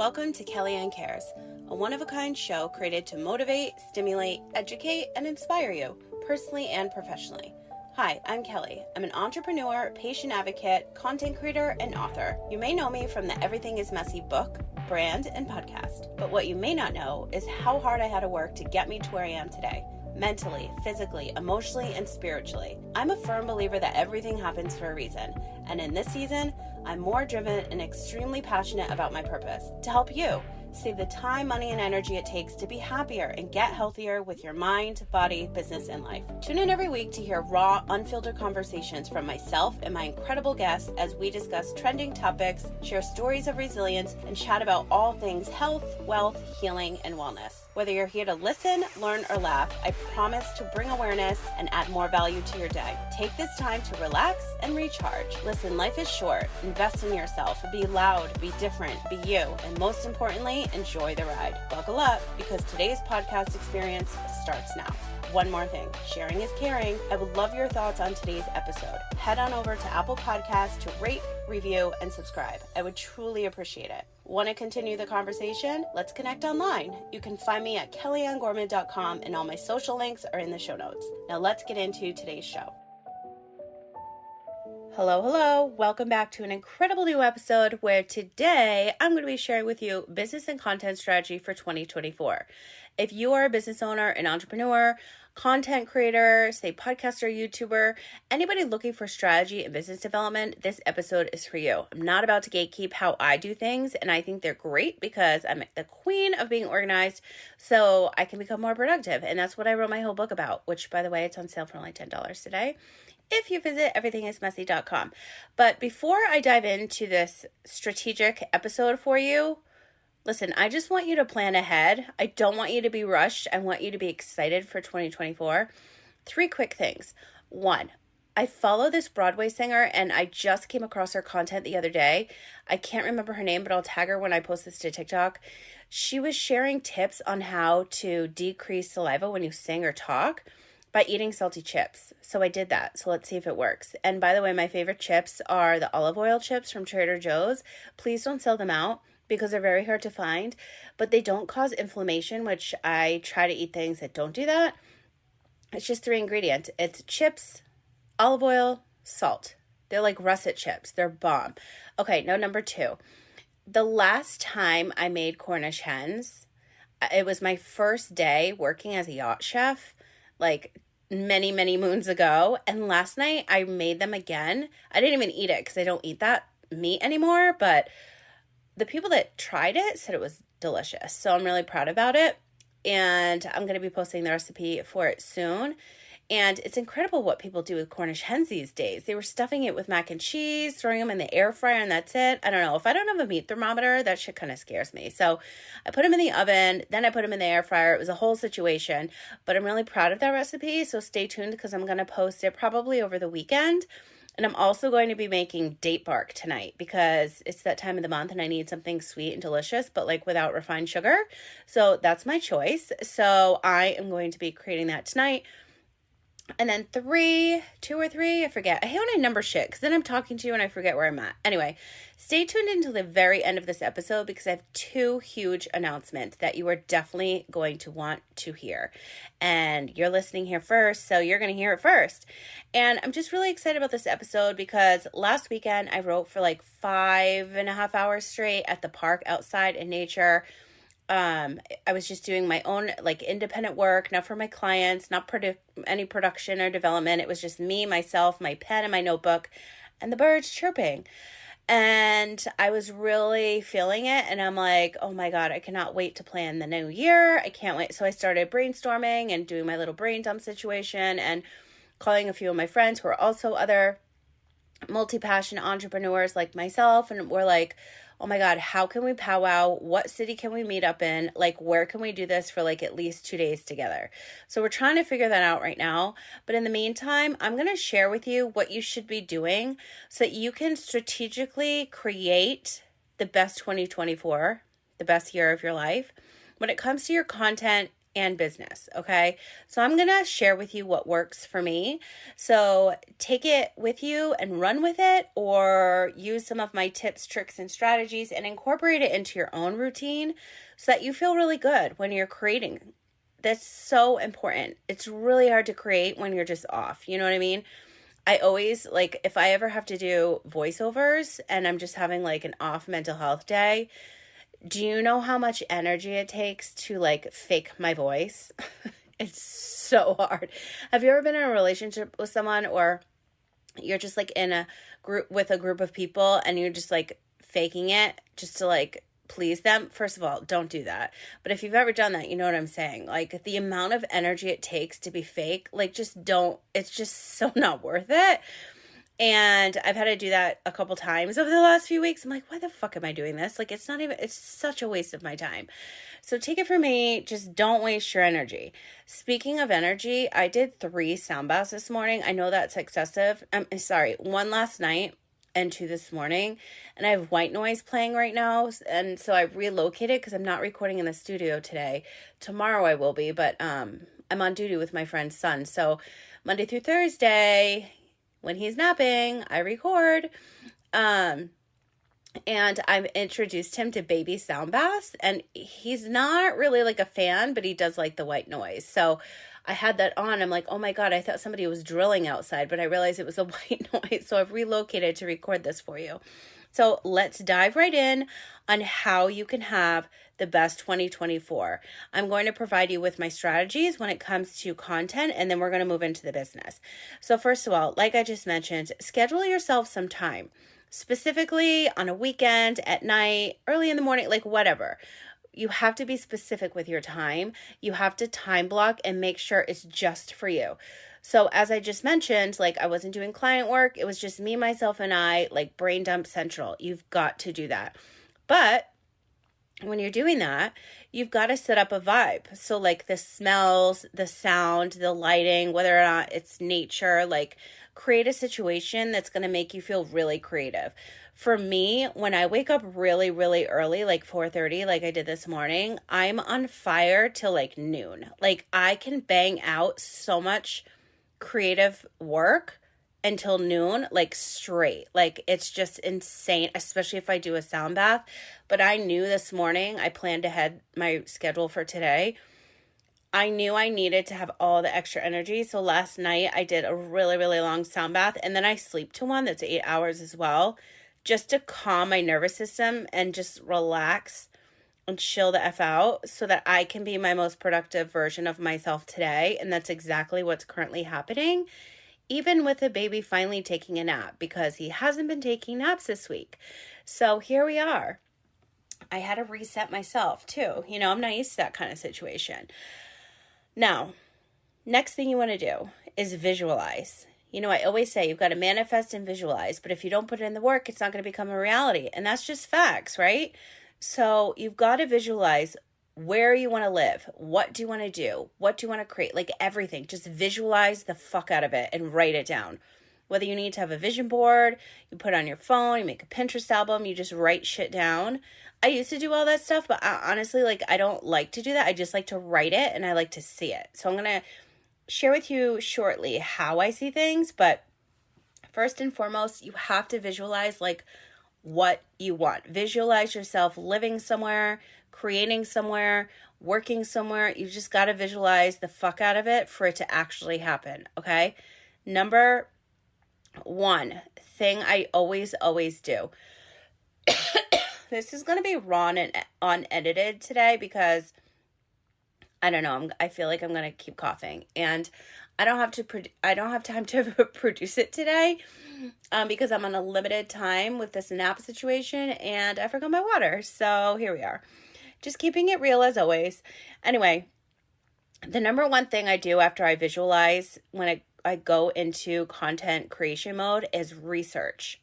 Welcome to Kellyanne Cares, a one-of-a-kind show created to motivate, stimulate, educate, and inspire you, personally and professionally. Hi, I'm Kelly. I'm an entrepreneur, patient advocate, content creator, and author. You may know me from the Everything is Messy book, brand, and podcast. But what you may not know is how hard I had to work to get me to where I am today. Mentally, physically, emotionally, and spiritually. I'm a firm believer that everything happens for a reason. And in this season, I'm more driven and extremely passionate about my purpose to help you save the time, money, and energy it takes to be happier and get healthier with your mind, body, business, and life. Tune in every week to hear raw, unfiltered conversations from myself and my incredible guests as we discuss trending topics, share stories of resilience, and chat about all things health, wealth, healing, and wellness. Whether you're here to listen, learn, or laugh, I promise to bring awareness and add more value to your day. Take this time to relax and recharge. Listen, life is short. Invest in yourself. Be loud, be different, be you, and most importantly, enjoy the ride. Buckle up because today's podcast experience starts now. One more thing, sharing is caring. I would love your thoughts on today's episode. Head on over to Apple Podcasts to rate, review, and subscribe. I would truly appreciate it. Want to continue the conversation? Let's connect online. You can find me at kellyannegorman.com and all my social links are in the show notes. Now let's get into today's show. Hello. Welcome back to an incredible new episode where today I'm going to be sharing with you business and content strategy for 2024. If you are a business owner, an entrepreneur, content creator, say podcaster, YouTuber, anybody looking for strategy and business development, this episode is for you. I'm not about to gatekeep how I do things, and I think they're great because I'm the queen of being organized so I can become more productive. And that's what I wrote my whole book about, which, by the way, it's on sale for only $10 today if you visit everythingismessy.com. But before I dive into this strategic episode for you, listen, I just want you to plan ahead. I don't want you to be rushed. I want you to be excited for 2024. 3 quick things. 1, I follow this Broadway singer and I just came across her content the other day. I can't remember her name, but I'll tag her when I post this to TikTok. She was sharing tips on how to decrease saliva when you sing or talk by eating salty chips. So I did that. So let's see if it works. And by the way, my favorite chips are the olive oil chips from Trader Joe's. Please don't sell them out because they're very hard to find, but they don't cause inflammation, which I try to eat things that don't do that. It's just 3 ingredients. It's chips, olive oil, salt. They're like russet chips. They're bomb. Okay, now number 2. The last time I made Cornish hens, it was my first day working as a yacht chef, like many moons ago. And last night I made them again. I didn't even eat it because I don't eat that meat anymore, but the people that tried it said it was delicious. So I'm really proud about it. And I'm going to be posting the recipe for it soon. And it's incredible what people do with Cornish hens these days. They were stuffing it with mac and cheese, throwing them in the air fryer, and that's it. I don't know. If I don't have a meat thermometer, that shit kind of scares me. So I put them in the oven, then I put them in the air fryer. It was a whole situation, but I'm really proud of that recipe. So stay tuned because I'm going to post it probably over the weekend. And I'm also going to be making date bark tonight because it's that time of the month and I need something sweet and delicious, but like without refined sugar. So that's my choice. So I am going to be creating that tonight. And then 2 or 3, I forget. I hate when I number shit because then I'm talking to you and I forget where I'm at. Anyway, stay tuned until the very end of this episode because I have 2 huge announcements that you are definitely going to want to hear. And you're listening here first, so you're going to hear it first. And I'm just really excited about this episode because last weekend I wrote for like 5.5 hours straight at the park outside in nature. I was just doing my own like independent work, not for my clients, not any production or development. It was just me, myself, my pen and my notebook and the birds chirping. And I was really feeling it. And I'm like, oh my God, I cannot wait to plan the new year. I can't wait. So I started brainstorming and doing my little brain dump situation and calling a few of my friends who are also other multi-passion entrepreneurs like myself. And we're like, oh my God, how can we powwow? What city can we meet up in? Like, where can we do this for like at least 2 days together? So we're trying to figure that out right now. But in the meantime, I'm going to share with you what you should be doing so that you can strategically create the best 2024, the best year of your life. When it comes to your content, and business. Okay. So I'm going to share with you what works for me. So take it with you and run with it, or use some of my tips, tricks, and strategies and incorporate it into your own routine so that you feel really good when you're creating. That's so important. It's really hard to create when you're just off. You know what I mean? I always, like, if I ever have to do voiceovers and I'm just having like an off mental health day, do you know how much energy it takes to like fake my voice? It's so hard. Have you ever been in a relationship with someone, or you're just like in a group with a group of people and you're just like faking it just to like please them? First of all, don't do that. But if you've ever done that, you know what I'm saying. Like, the amount of energy it takes to be fake, like, just don't, it's just so not worth it. And I've had to do that a couple times over the last few weeks. I'm like, why the fuck am I doing this? Like, it's not even, it's such a waste of my time. So take it from me, just don't waste your energy. Speaking of energy, I did 3 sound baths this morning. I know that's excessive. I'm sorry, 1 last night and 2 this morning. And I have white noise playing right now. And so I relocated because I'm not recording in the studio today. Tomorrow I will be, but I'm on duty with my friend's son. So Monday through Thursday, when he's napping, I record. And I've introduced him to baby sound baths, and he's not really like a fan, but he does like the white noise. So I had that on. I'm like, oh my God, I thought somebody was drilling outside, but I realized it was a white noise. So I've relocated to record this for you. So let's dive right in on how you can have the best 2024. I'm going to provide you with my strategies when it comes to content, and then we're going to move into the business. So first of all, like I just mentioned, schedule yourself some time, specifically on a weekend, at night, early in the morning, like whatever. You have to be specific with your time. You have to time block and make sure it's just for you. So as I just mentioned, like, I wasn't doing client work. It was just me, myself, and I, like brain dump central. You've got to do that. But when you're doing that, you've got to set up a vibe. So like the smells, the sound, the lighting, whether or not it's nature, like, create a situation that's going to make you feel really creative. For me, when I wake up really, really early, like 4:30, like I did this morning, I'm on fire till like noon. Like, I can bang out so much creative work until noon, like straight. Like, it's just insane, especially if I do a sound bath. But I knew this morning, I planned ahead my schedule for today. I knew I needed to have all the extra energy. So last night I did a really, really long sound bath, and then I sleep to one that's 8 hours as well, just to calm my nervous system and just relax and chill the F out so that I can be my most productive version of myself today. And that's exactly what's currently happening, even with the baby finally taking a nap, because he hasn't been taking naps this week. So here we are. I had to reset myself too. You know, I'm not used to that kind of situation. Now, next thing you want to do is visualize. You know, I always say you've got to manifest and visualize, but if you don't put in the work, it's not going to become a reality. And that's just facts, right? So you've got to visualize where you want to live. What do you want to do? What do you want to create? Like, everything. Just visualize the fuck out of it and write it down. Whether you need to have a vision board, you put it on your phone, you make a Pinterest album, you just write shit down. I used to do all that stuff, but honestly, like, I don't like to do that. I just like to write it, and I like to see it. So I'm going to share with you shortly how I see things, but first and foremost, you have to visualize like what you want. Visualize yourself living somewhere, creating somewhere, working somewhere. You just got to visualize the fuck out of it for it to actually happen, okay? Number 1 thing I always do. This is going to be raw and unedited today because I don't know, I feel like I'm going to keep coughing, and I don't have time to produce it today because I'm on a limited time with this nap situation, and I forgot my water. So here we are. Just keeping it real as always. Anyway, the number 1 thing I do after I visualize when I go into content creation mode is research.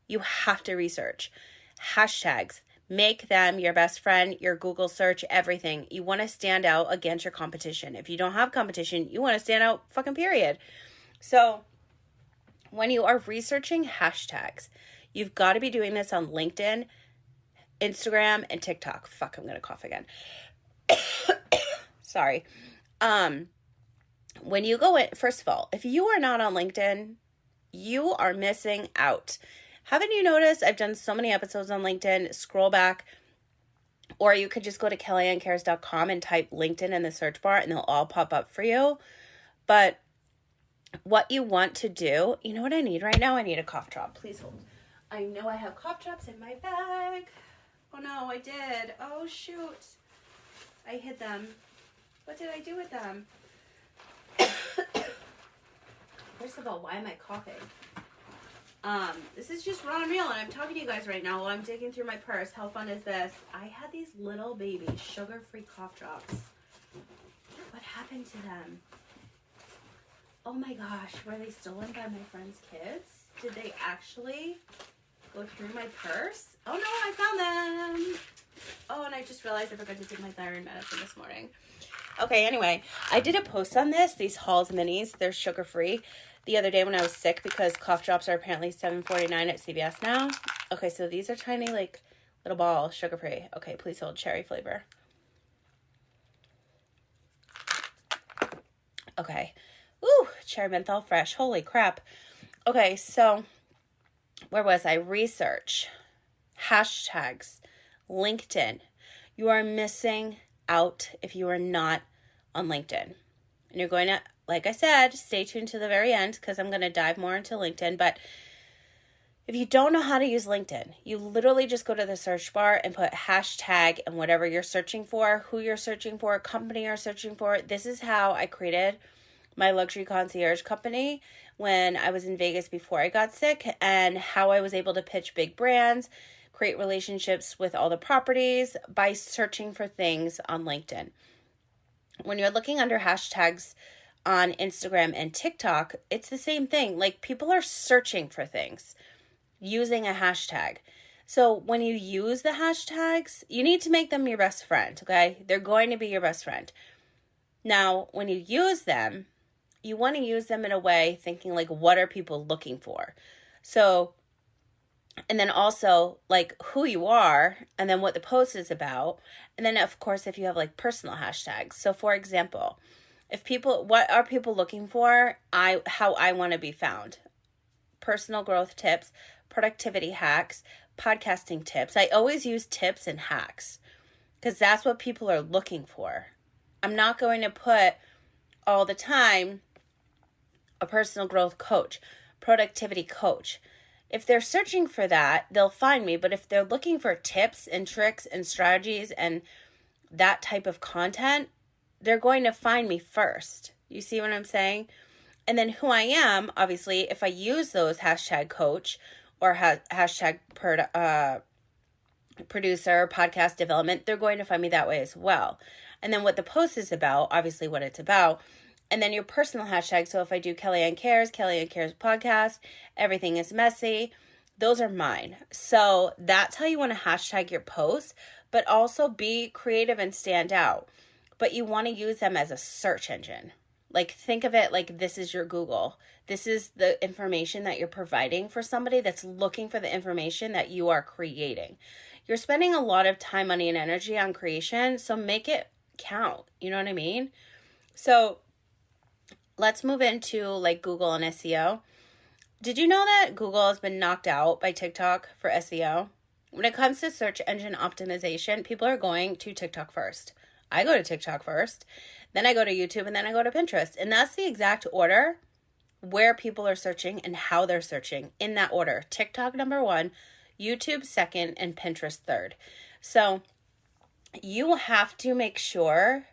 You have to research. Hashtags. Make them your best friend, your Google search, everything. You want to stand out against your competition. If you don't have competition, you want to stand out, fucking period. So when you are researching hashtags, you've got to be doing this on LinkedIn, Instagram, and TikTok. Fuck, I'm going to cough again. Sorry. When you go in, first of all, if you are not on LinkedIn, you are missing out. Haven't you noticed I've done so many episodes on LinkedIn? Scroll back, or you could just go to kellyannecares.com and type LinkedIn in the search bar and they'll all pop up for you. But what you want to do, you know what I need right now? I need a cough drop. Please hold. I know I have cough drops in my bag. Oh no, I did. Oh shoot. I hid them. What did I do with them? First of all, why am I coughing? This is just raw and real, and I'm talking to you guys right now while I'm digging through my purse. How fun is this? I had these little baby sugar-free cough drops. What happened to them? Oh my gosh, were they stolen by my friend's kids? Did they actually go through my purse? Oh no, I found them. Oh, and I just realized I forgot to take my thyroid medicine this morning. Okay, anyway, I did a post on this, these Halls minis. They're sugar-free the other day when I was sick because cough drops are apparently $7.49 at CVS now. Okay, so these are tiny, like, little balls, sugar-free. Okay, please hold, cherry flavor. Okay. Ooh, cherry menthol fresh. Holy crap. Okay, so where was I? Research. Hashtags. LinkedIn. You are missing out if you are not on LinkedIn. And you're going to, like I said, stay tuned to the very end because I'm going to dive more into LinkedIn. But if you don't know how to use LinkedIn, you literally just go to the search bar and put hashtag and whatever you're searching for, who you're searching for, company you're searching for. This is how I created my luxury concierge company when I was in Vegas before I got sick, and how I was able to pitch big brands, create relationships with all the properties by searching for things on LinkedIn. When you're looking under hashtags on Instagram and TikTok, it's the same thing. Like, people are searching for things using a hashtag. So when you use the hashtags, you need to make them your best friend, okay? They're going to be your best friend. Now, when you use them, you want to use them in a way thinking like, what are people looking for? So, and then also like who you are, and then what the post is about. And then of course, if you have like personal hashtags. So for example, what are people looking for? How I want to be found. Personal growth tips, productivity hacks, podcasting tips. I always use tips and hacks because that's what people are looking for. I'm not going to put all the time a personal growth coach, productivity coach. If they're searching for that, they'll find me. But if they're looking for tips and tricks and strategies and that type of content, they're going to find me first. You see what I'm saying? And then who I am, obviously, if I use those hashtag coach or hashtag producer, podcast development, they're going to find me that way as well. And then what the post is about, obviously what it's about. And then your personal hashtag. So if I do Kellyanne Cares podcast, everything is messy. Those are mine. So that's how you want to hashtag your posts, but also be creative and stand out. But you want to use them as a search engine. Like, think of it like this is your Google. This is the information that you're providing for somebody that's looking for the information that you are creating. You're spending a lot of time, money, and energy on creation, so make it count. You know what I mean? So let's move into like Google and SEO. Did you know that Google has been knocked out by TikTok for SEO? When it comes to search engine optimization, people are going to TikTok first. I go to TikTok first, then I go to YouTube, and then I go to Pinterest. And that's the exact order where people are searching and how they're searching, in that order. TikTok number 1, YouTube second, and Pinterest third. So you have to make sure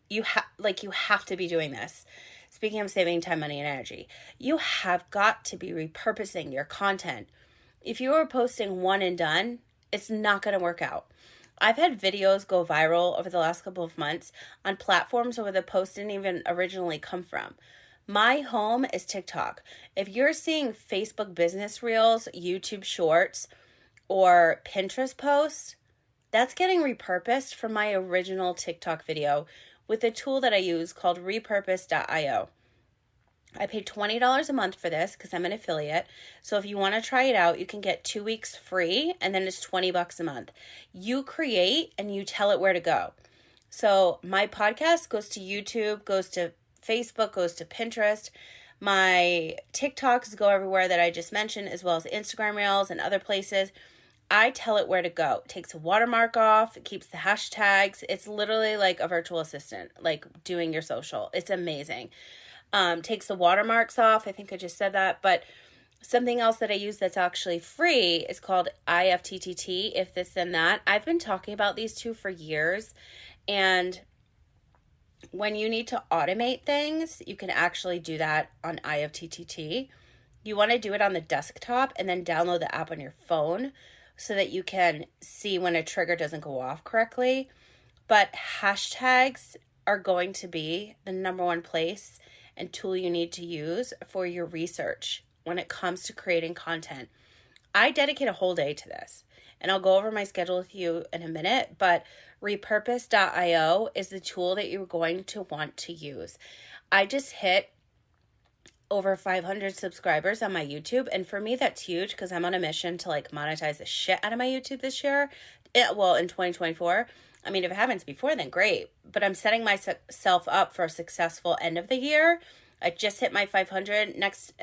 you have to be doing this. Speaking of saving time, money, and energy, you have got to be repurposing your content. If you are posting one and done, it's not going to work out. I've had videos go viral over the last couple of months on platforms where the post didn't even originally come from. My home is TikTok. If you're seeing Facebook business reels, YouTube shorts, or Pinterest posts, that's getting repurposed from my original TikTok video with a tool that I use called repurpose.io. I pay $20 a month for this because I'm an affiliate. So if you want to try it out, you can get 2 weeks free, and then it's $20 a month. You create and you tell it where to go. So my podcast goes to YouTube, goes to Facebook, goes to Pinterest. My TikToks go everywhere that I just mentioned, as well as Instagram Reels and other places. I tell it where to go. It takes a watermark off. It keeps the hashtags. It's literally like a virtual assistant, like doing your social. It's amazing. Takes the watermarks off. I think I just said that. But something else that I use that's actually free is called IFTTT, If This Then That. I've been talking about these two for years. And when you need to automate things, you can actually do that on IFTTT. You want to do it on the desktop and then download the app on your phone so that you can see when a trigger doesn't go off correctly. But hashtags are going to be the number one place and tool you need to use for your research when it comes to creating content. I dedicate a whole day to this, and I'll go over my schedule with you in a minute, but repurpose.io is the tool that you're going to want to use. I just hit over 500 subscribers on my YouTube, and for me that's huge because I'm on a mission to like monetize the shit out of my YouTube this year. In 2024. I mean, if it happens before, then great, but I'm setting myself up for a successful end of the year. I just hit my 500. Next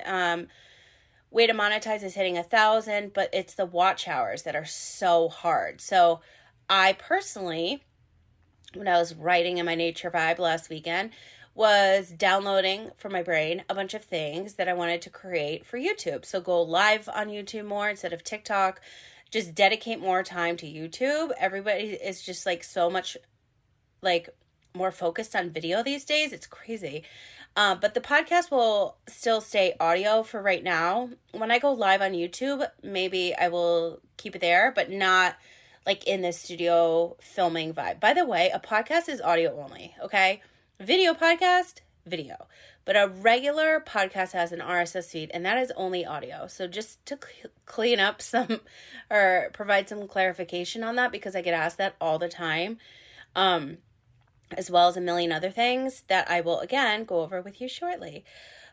way to monetize is hitting 1,000, but it's the watch hours that are so hard. So I personally, when I was writing in my nature vibe last weekend, was downloading from my brain a bunch of things that I wanted to create for YouTube. So go live on YouTube more instead of TikTok. Just dedicate more time to YouTube. Everybody is just like so much like more focused on video these days. It's crazy. But the podcast will still stay audio for right now. When I go live on YouTube, maybe I will keep it there, but not like in the studio filming vibe. By the way, a podcast is audio only, okay? Video podcast, video. But a regular podcast has an RSS feed, and that is only audio. So just to clean up some or provide some clarification on that, because I get asked that all the time, as well as a million other things that I will, again, go over with you shortly.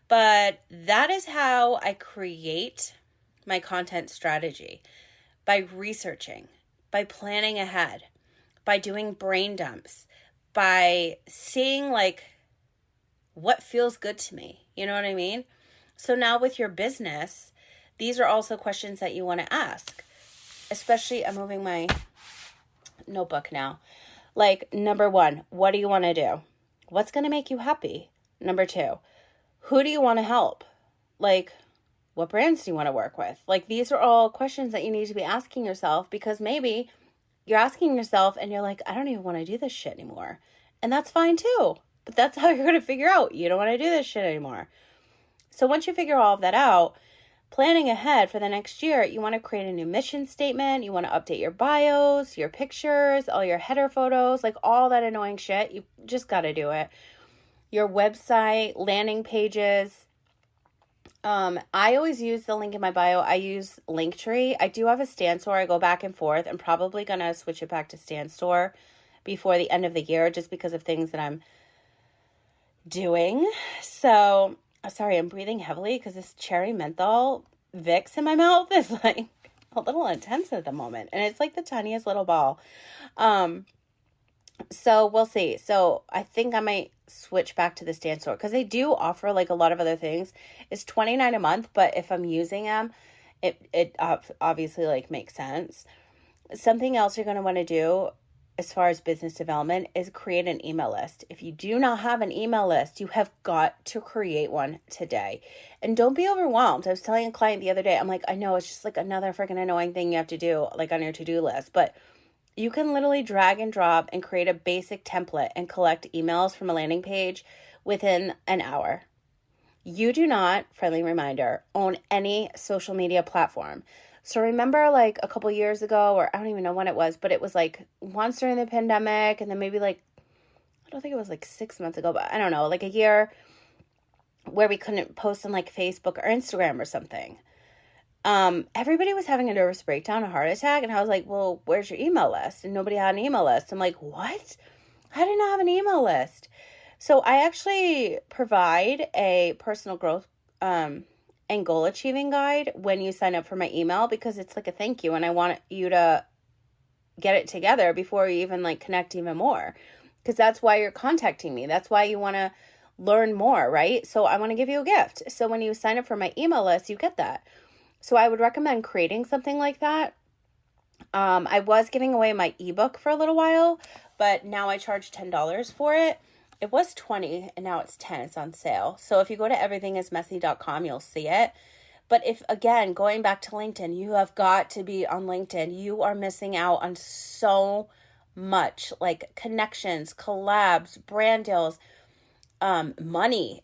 But that is how I create my content strategy, by researching, by planning ahead, by doing brain dumps, by seeing like what feels good to me. You know what I mean? So now with your business, these are also questions that you want to ask. Especially, I'm moving my notebook now. Like, number one, what do you want to do? What's going to make you happy? Number two, who do you want to help? Like, what brands do you want to work with? Like, these are all questions that you need to be asking yourself, because maybe you're asking yourself and you're like, I don't even want to do this shit anymore. And that's fine too. But that's how you're going to figure out you don't want to do this shit anymore. So once you figure all of that out, planning ahead for the next year, you want to create a new mission statement. You want to update your bios, your pictures, all your header photos, like all that annoying shit. You just got to do it. Your website, landing pages. I always use the link in my bio. I use Linktree. I do have a Stan Store. I go back and forth. I'm probably going to switch it back to Stan Store before the end of the year, just because of things that I'm doing. So, sorry, I'm breathing heavily because this cherry menthol Vicks in my mouth is like a little intense at the moment. And it's like the tiniest little ball. So we'll see. So I think I might switch back to the Stan Store because they do offer like a lot of other things. It's $29 a month, but if I'm using them, it obviously like makes sense. Something else you're going to want to do as far as business development is create an email list. If you do not have an email list, you have got to create one today. And don't be overwhelmed. I was telling a client the other day, I'm like, I know it's just like another freaking annoying thing you have to do like on your to-do list, but you can literally drag and drop and create a basic template and collect emails from a landing page within an hour. You do not, friendly reminder, own any social media platform. So remember like a couple years ago, or I don't even know when it was, but it was like once during the pandemic, and then maybe like, I don't think it was like 6 months ago, but I don't know, like a year where we couldn't post on like Facebook or Instagram or something. Everybody was having a nervous breakdown, a heart attack. And I was like, well, where's your email list? And nobody had an email list. I'm like, what? I did not have an email list. So I actually provide a personal growth, and goal achieving guide when you sign up for my email, because it's like a thank you. And I want you to get it together before you even like connect even more. because that's why you're contacting me. That's why you want to learn more, right? So I want to give you a gift. So when you sign up for my email list, you get that. So I would recommend creating something like that. I was giving away my ebook for a little while, but now I charge $10 for it. It was $20 and now it's $10. It's on sale. So if you go to everythingismessy.com, you'll see it. But if, again, going back to LinkedIn, you have got to be on LinkedIn. You are missing out on so much, like connections, collabs, brand deals, money,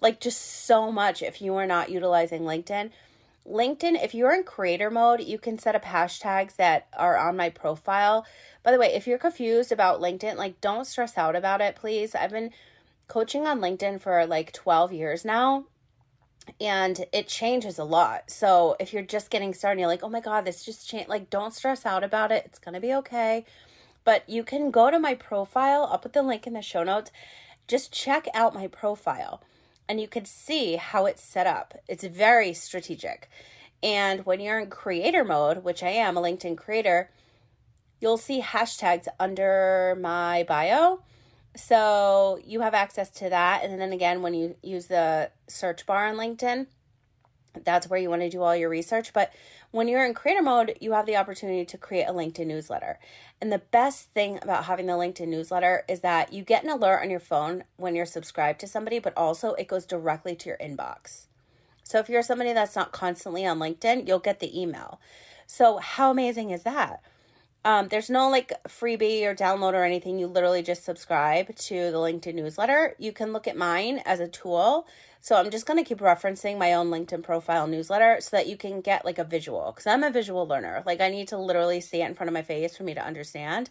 like just so much if you are not utilizing LinkedIn. LinkedIn, if you're in creator mode, you can set up hashtags that are on my profile. By the way, if you're confused about LinkedIn, like don't stress out about it, please. I've been coaching on LinkedIn for like 12 years now, and it changes a lot. So if you're just getting started, you're like, oh my God, this just changed. Like, don't stress out about it. It's going to be okay. But you can go to my profile. I'll put the link in the show notes. Just check out my profile and you can see how it's set up. It's very strategic. And when you're in creator mode, which I am a LinkedIn creator, you'll see hashtags under my bio. So you have access to that. And then again, when you use the search bar on LinkedIn, that's where you want to do all your research. But when you're in creator mode, you have the opportunity to create a LinkedIn newsletter. And the best thing about having the LinkedIn newsletter is that you get an alert on your phone when you're subscribed to somebody, but also it goes directly to your inbox. So if you're somebody that's not constantly on LinkedIn, you'll get the email. So how amazing is that? There's no like freebie or download or anything. You literally just subscribe to the LinkedIn newsletter. You can look at mine as a tool. So I'm just going to keep referencing my own LinkedIn profile newsletter so that you can get like a visual, because I'm a visual learner. Like I need to literally see it in front of my face for me to understand.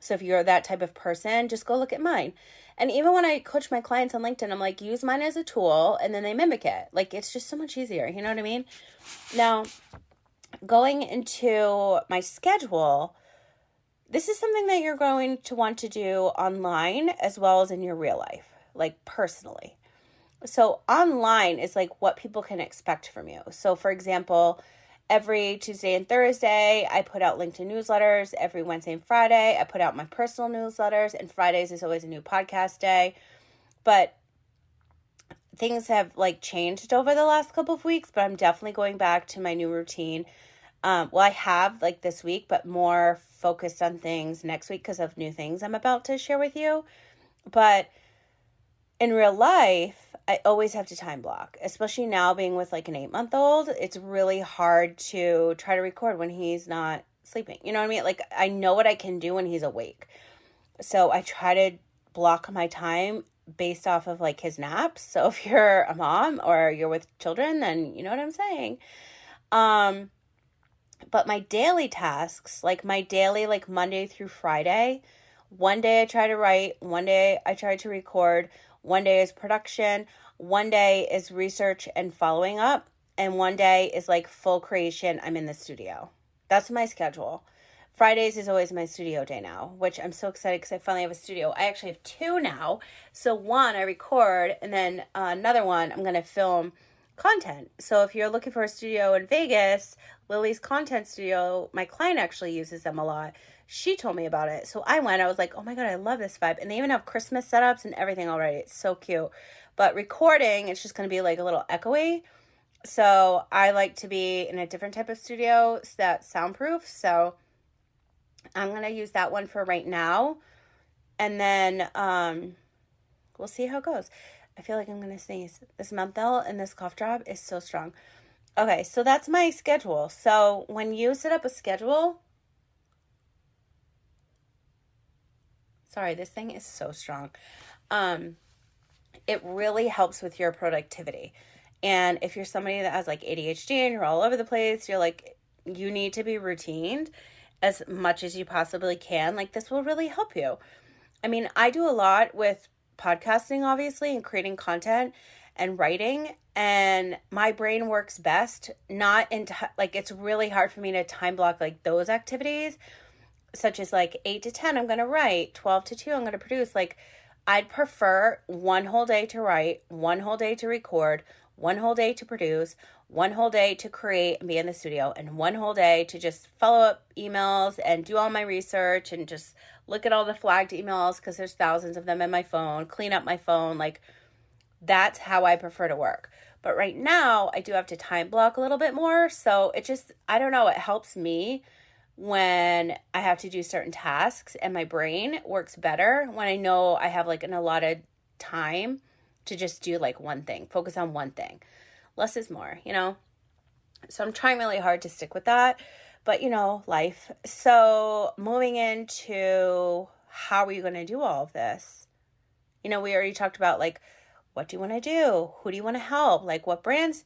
So if you're that type of person, just go look at mine. And even when I coach my clients on LinkedIn, I'm like, use mine as a tool and then they mimic it. Like it's just so much easier. You know what I mean? Now, going into my schedule, this is something that you're going to want to do online as well as in your real life, like personally. So online is like what people can expect from you. So for example, every Tuesday and Thursday, I put out LinkedIn newsletters. Every Wednesday and Friday, I put out my personal newsletters. And Fridays is always a new podcast day. But things have like changed over the last couple of weeks, but I'm definitely going back to my new routine. Well, I have like this week, but more focused on things next week because of new things I'm about to share with you. But in real life, I always have to time block, especially now being with like an 8-month-old. It's really hard to try to record when he's not sleeping. You know what I mean? Like I know what I can do when he's awake. So I try to block my time based off of like his naps. So if you're a mom or you're with children, then you know what I'm saying. But my daily tasks, like my daily, like Monday through Friday, one day I try to write, one day I try to record, one day is production, one day is research and following up, and one day is like full creation. I'm in the studio. That's my schedule. Fridays is always my studio day now, which I'm so excited because I finally have a studio. I actually have 2 now. So one I record, and then another one I'm going to film content. So if you're looking for a studio in Vegas, Lily's Content Studio, my client actually uses them a lot. She told me about it. So I went, I was like, oh my God, I love this vibe. And they even have Christmas setups and everything already. It's so cute. But recording, it's just going to be like a little echoey. So I like to be in a different type of studio that's soundproof. So I'm going to use that one for right now. And then we'll see how it goes. I feel like I'm going to sneeze. This menthol and this cough drop is so strong. Okay, so that's my schedule. So when you set up a schedule, sorry, this thing is so strong. It really helps with your productivity. And if you're somebody that has like ADHD and you're all over the place, you're like, you need to be routined as much as you possibly can. Like this will really help you. I mean, I do a lot with podcasting, obviously, and creating content and writing, and my brain works best not in like it's really hard for me to time block like those activities, such as like 8 to 10 I'm going to write, 12 to 2 I'm going to produce. Like I'd prefer one whole day to write, one whole day to record, one whole day to produce, one whole day to create and be in the studio, and one whole day to just follow up emails and do all my research and just look at all the flagged emails because there's thousands of them in my phone, clean up my phone. Like, that's how I prefer to work. But right now, I do have to time block a little bit more. So it just, I don't know, it helps me when I have to do certain tasks, and my brain works better when I know I have like an allotted time to just do like one thing, focus on one thing. Less is more, you know? So I'm trying really hard to stick with that, but you know, life. So moving into how are you going to do all of this? You know, we already talked about like, what do you want to do? Who do you want to help? Like what brands,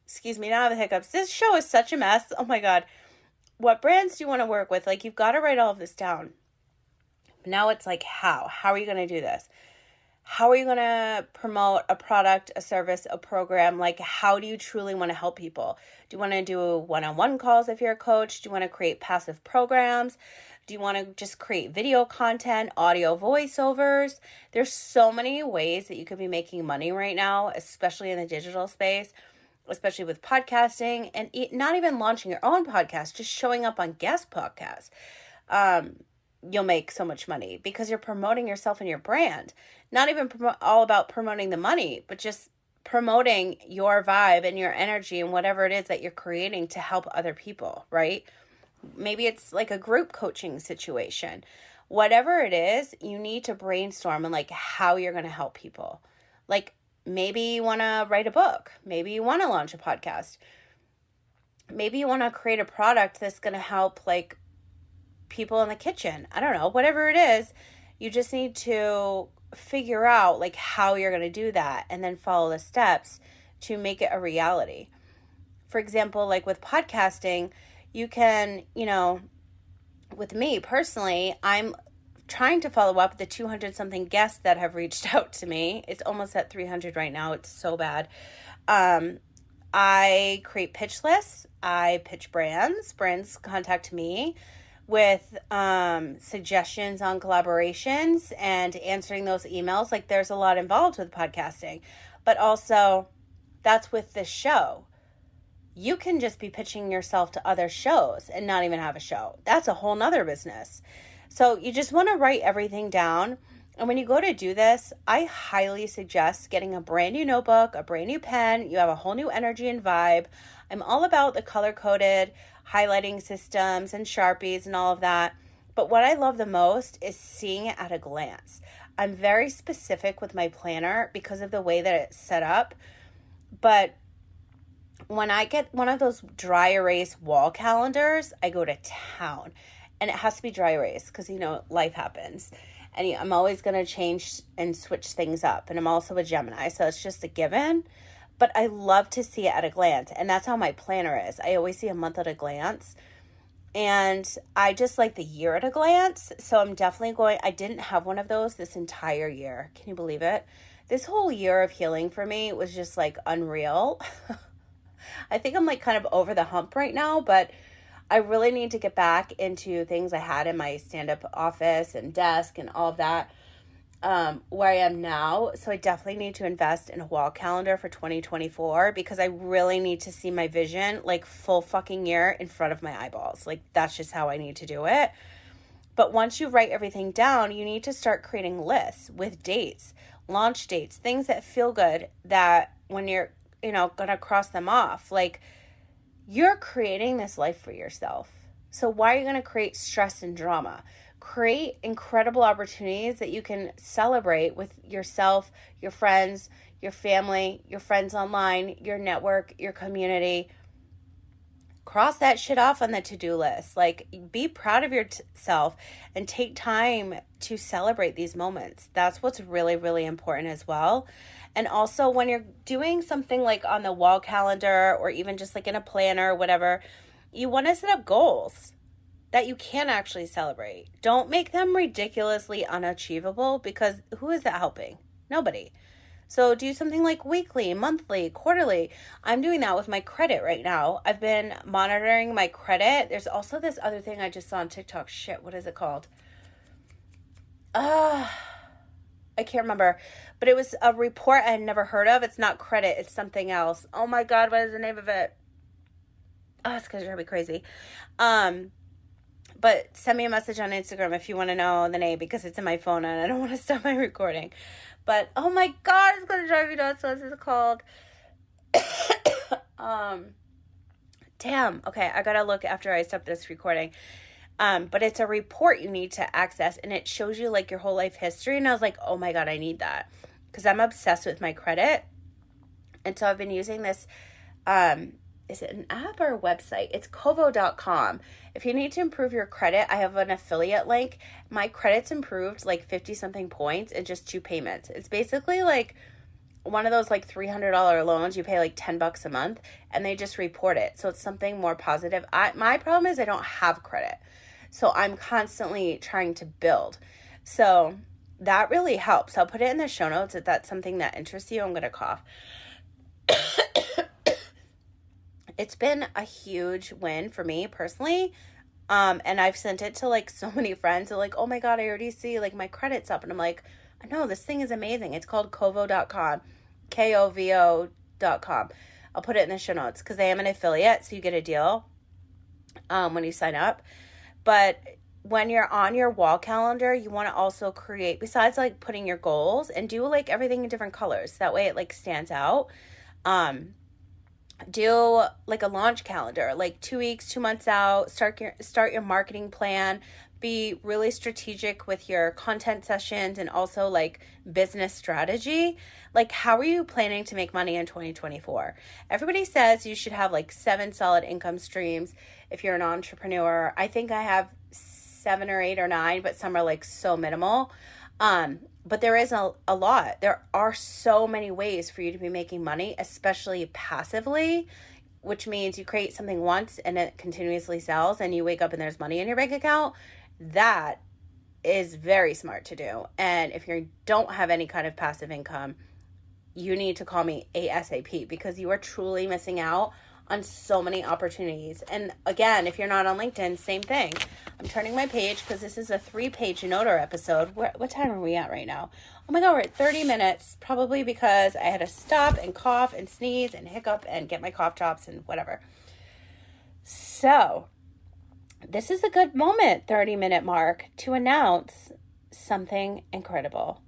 excuse me, now I have the hiccups. This show is such a mess. Oh my God. What brands do you want to work with? Like, you've got to write all of this down. Now it's like, how? How are you going to do this? How are you going to promote a product, a service, a program? Like, how do you truly want to help people? Do you want to do one-on-one calls if you're a coach? Do you want to create passive programs? Do you want to just create video content, audio voiceovers? There's so many ways that you could be making money right now, especially in the digital space, especially with podcasting, and not even launching your own podcast, just showing up on guest podcasts. You'll make so much money because you're promoting yourself and your brand. Not even all about promoting the money, but just promoting your vibe and your energy and whatever it is that you're creating to help other people, right? Maybe it's like a group coaching situation. Whatever it is, you need to brainstorm and like how you're going to help people. Like, maybe you want to write a book. Maybe you want to launch a podcast. Maybe you want to create a product that's going to help like people in the kitchen. I don't know, whatever it is, you just need to figure out like how you're going to do that and then follow the steps to make it a reality. For example, like with podcasting, you can, you know, with me personally, I'm trying to follow up the 200 something guests that have reached out to me. It's almost at 300 right now. It's so bad. I create pitch lists. I pitch brands. Brands contact me with suggestions on collaborations and answering those emails. Like, there's a lot involved with podcasting, but also that's with this show. You can just be pitching yourself to other shows and not even have a show. That's a whole nother business. So you just want to write everything down. And when you go to do this, I highly suggest getting a brand new notebook, a brand new pen. You have a whole new energy and vibe. I'm all about the color-coded highlighting systems and Sharpies and all of that. But what I love the most is seeing it at a glance. I'm very specific with my planner because of the way that it's set up. But when I get one of those dry erase wall calendars, I go to town. And it has to be dry erase because, you know, life happens. And I'm always going to change and switch things up. And I'm also a Gemini, so it's just a given. But I love to see it at a glance. And that's how my planner is. I always see a month at a glance. And I just like the year at a glance. So I'm definitely I didn't have one of those this entire year. Can you believe it? This whole year of healing for me was just like unreal. I think I'm like kind of over the hump right now, but I really need to get back into things I had in my stand-up office and desk and all of that, where I am now. So I definitely need to invest in a wall calendar for 2024 because I really need to see my vision like full fucking year in front of my eyeballs. Like, that's just how I need to do it. But once you write everything down, you need to start creating lists with dates, launch dates, things that feel good, that when you're, you know, gonna cross them off, like, you're creating this life for yourself. So why are you going to create stress and drama? Create incredible opportunities that you can celebrate with yourself, your friends, your family, your friends online, your network, your community. Cross that shit off on the to-do list. Like, be proud of yourself and take time to celebrate these moments. That's what's really, really important as well. And also, when you're doing something like on the wall calendar or even just like in a planner or whatever, you want to set up goals that you can actually celebrate. Don't make them ridiculously unachievable because who is that helping? Nobody. So do something like weekly, monthly, quarterly. I'm doing that with my credit right now. I've been monitoring my credit. There's also this other thing I just saw on TikTok. Shit, what is it called? I can't remember, but it was a report I had never heard of. It's not credit. It's something else. Oh my God, what is the name of it? Oh, it's going to drive me crazy. But send me a message on Instagram if you want to know the name, because it's in my phone and I don't want to stop my recording. But oh my God, it's going to drive me nuts. What is it called? Damn. Okay, I got to look after I stop this recording. But it's a report you need to access, and it shows you like your whole life history. And I was like, oh my God, I need that, because I'm obsessed with my credit. And so I've been using this, is it an app or a website? It's Kovo.com. If you need to improve your credit, I have an affiliate link. My credit's improved like 50 something points in just 2 payments. It's basically like one of those like $300 loans. You pay like $10 a month and they just report it. So it's something more positive. My problem is I don't have credit. So I'm constantly trying to build. So that really helps. I'll put it in the show notes if that's something that interests you. I'm going to cough. It's been a huge win for me personally. And I've sent it to like so many friends. They're like, oh my God, I already see like my credit's up. And I'm like, I know, this thing is amazing. It's called Kovo.com, Kovo.com. I'll put it in the show notes because I am an affiliate. So you get a deal when you sign up. But when you're on your wall calendar, you want to also create, besides like putting your goals, and do like everything in different colors. That way it like stands out. Do like a launch calendar, like 2 weeks, 2 months out. Start your marketing plan. Be really strategic with your content sessions and also like business strategy. Like, how are you planning to make money in 2024? Everybody says you should have like 7 solid income streams if you're an entrepreneur. I think I have 7 or 8 or 9, but some are like so minimal. But there is a lot. There are so many ways for you to be making money, especially passively, which means you create something once and it continuously sells and you wake up and there's money in your bank account. That is very smart to do. And if you don't have any kind of passive income, you need to call me ASAP, because you are truly missing out on so many opportunities. And again, if you're not on LinkedIn, same thing. I'm turning my page because this is a 3-page Noter episode. What time are we at right now? Oh my God, we're at 30 minutes, probably because I had to stop and cough and sneeze and hiccup and get my cough drops and whatever. So this is a good moment, 30-minute mark, to announce something incredible.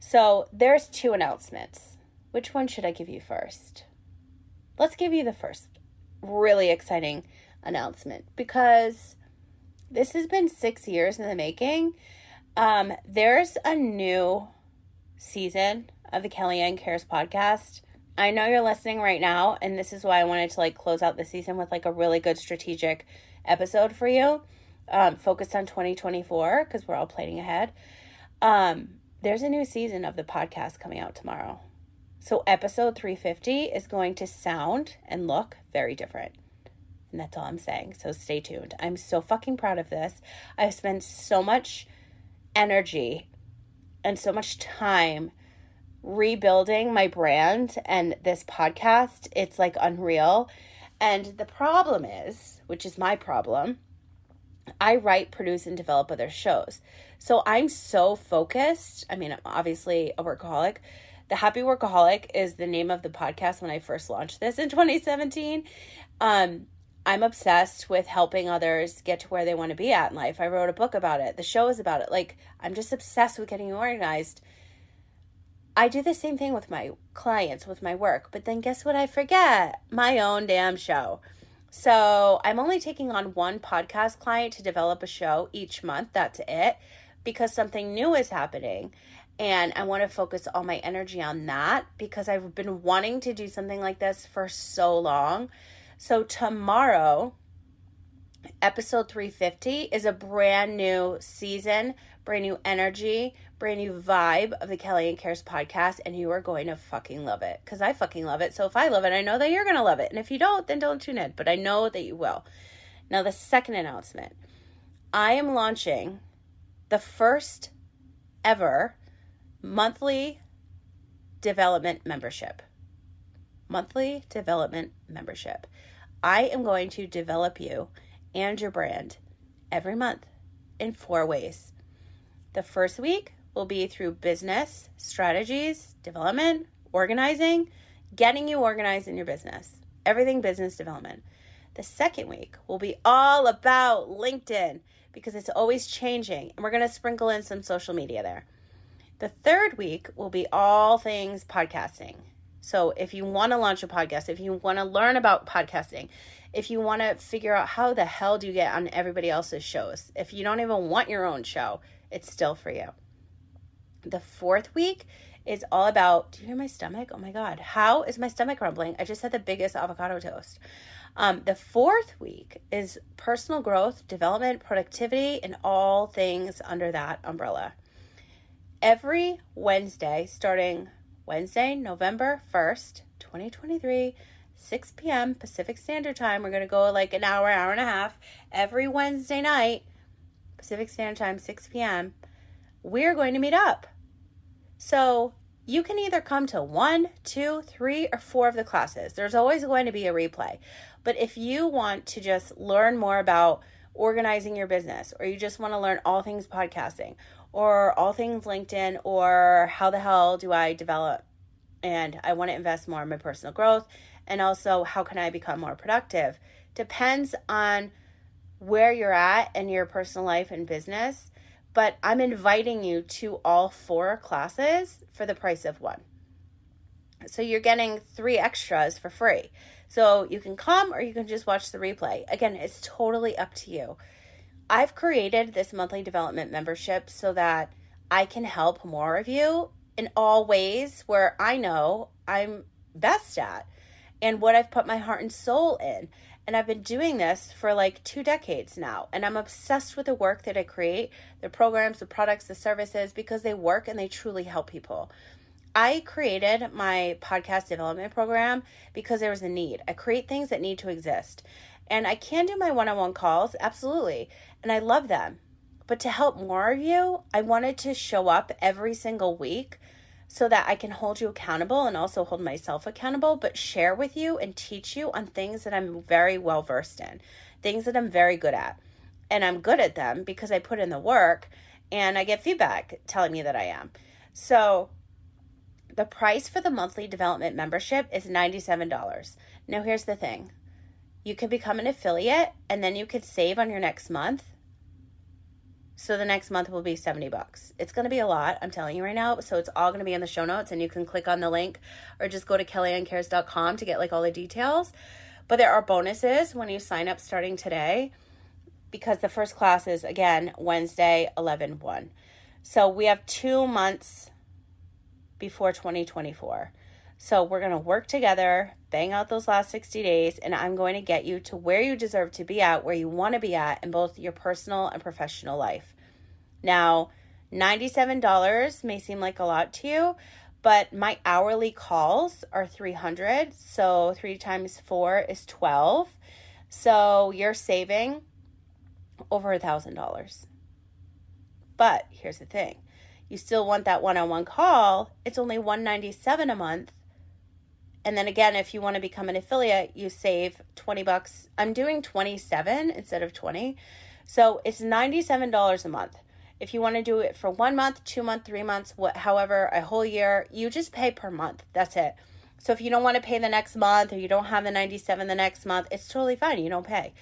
So there's 2 announcements. Which one should I give you first? Let's give you the first really exciting announcement, because this has been 6 years in the making. There's a new season of the Kellyanne Cares podcast. I know you're listening right now, and this is why I wanted to like close out the season with like a really good strategic episode for you, focused on 2024, because we're all planning ahead. There's a new season of the podcast coming out tomorrow. So episode 350 is going to sound and look very different. And that's all I'm saying. So stay tuned. I'm so fucking proud of this. I've spent so much energy and so much time rebuilding my brand and this podcast. It's like unreal. And the problem is, which is my problem, I write, produce, and develop other shows. So I'm so focused. I mean, I'm obviously a workaholic. The Happy Workaholic is the name of the podcast when I first launched this in 2017. I'm obsessed with helping others get to where they want to be at in life. I wrote a book about it. The show is about it. Like, I'm just obsessed with getting organized. I do the same thing with my clients, with my work. But then guess what I forget? My own damn show. So I'm only taking on 1 podcast client to develop a show each month. That's it. Because something new is happening. And I want to focus all my energy on that, because I've been wanting to do something like this for so long. So tomorrow, episode 350 is a brand new season, brand new energy, brand new vibe of the Kellyanne Cares podcast. And you are going to fucking love it, because I fucking love it. So if I love it, I know that you're going to love it. And if you don't, then don't tune in. But I know that you will. Now, the second announcement. I am launching the first ever monthly development membership. Monthly development membership. I am going to develop you and your brand every month in 4 ways. The first week will be through business, strategies, development, organizing, getting you organized in your business. Everything business development. The second week will be all about LinkedIn because it's always changing, and we're going to sprinkle in some social media there. The third week will be all things podcasting. So if you want to launch a podcast, if you want to learn about podcasting, if you want to figure out how the hell do you get on everybody else's shows, if you don't even want your own show, it's still for you. The fourth week is all about, do you hear my stomach? Oh my God, how is my stomach rumbling? I just had the biggest avocado toast. The fourth week is personal growth, development, productivity, and all things under that umbrella. Every Wednesday, starting Wednesday, November 1st, 2023, 6 p.m. Pacific Standard Time. We're going to go like an hour and a half. Every Wednesday night, Pacific Standard Time, 6 p.m., we're going to meet up. So you can either come to 1, 2, 3, or 4 of the classes. There's always going to be a replay. But if you want to just learn more about organizing your business, or you just want to learn all things podcasting, or all things LinkedIn, or how the hell do I develop and I want to invest more in my personal growth, and also how can I become more productive, depends on where you're at in your personal life and business. But I'm inviting you to all 4 classes for the price of 1. So you're getting 3 extras for free. So you can come or you can just watch the replay. Again, it's totally up to you. I've created this monthly development membership so that I can help more of you in all ways where I know I'm best at and what I've put my heart and soul in. And I've been doing this for like 2 decades now. And I'm obsessed with the work that I create, the programs, the products, the services, because they work and they truly help people. I created my podcast development program because there was a need. I create things that need to exist. And I can do my one-on-one calls, absolutely. And I love them. But to help more of you, I wanted to show up every single week so that I can hold you accountable and also hold myself accountable, but share with you and teach you on things that I'm very well versed in, things that I'm very good at. And I'm good at them because I put in the work and I get feedback telling me that I am. So the price for the monthly development membership is $97. Now here's the thing. You can become an affiliate and then you could save on your next month. So the next month will be $70. It's going to be a lot, I'm telling you right now. So it's all going to be in the show notes and you can click on the link or just go to kellyannecares.com to get like all the details. But there are bonuses when you sign up starting today because the first class is, again, Wednesday, 11/1. So we have 2 months before 2024. So we're going to work together, bang out those last 60 days, and I'm going to get you to where you deserve to be at, where you want to be at in both your personal and professional life. Now, $97 may seem like a lot to you, but my hourly calls are $300. So 3 times 4 is 12. So you're saving over $1,000. But here's the thing. You still want that one-on-one call. It's only $197 a month. And then again, if you want to become an affiliate, you save $20. I'm doing 27 instead of 20. So it's $97 a month. If you want to do it for 1 month, 2 months, 3 months, however, a whole year, you just pay per month. That's it. So if you don't want to pay the next month or you don't have the 97 the next month, it's totally fine. You don't pay.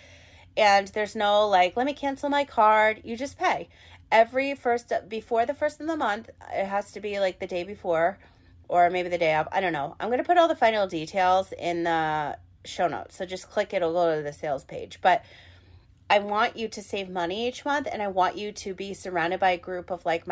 And there's no like, let me cancel my card. You just pay. Before the first of the month, it has to be like the day before or maybe the day of. I don't know. I'm going to put all the final details in the show notes. So just click, it'll go to the sales page. But I want you to save money each month and I want you to be surrounded by a group of like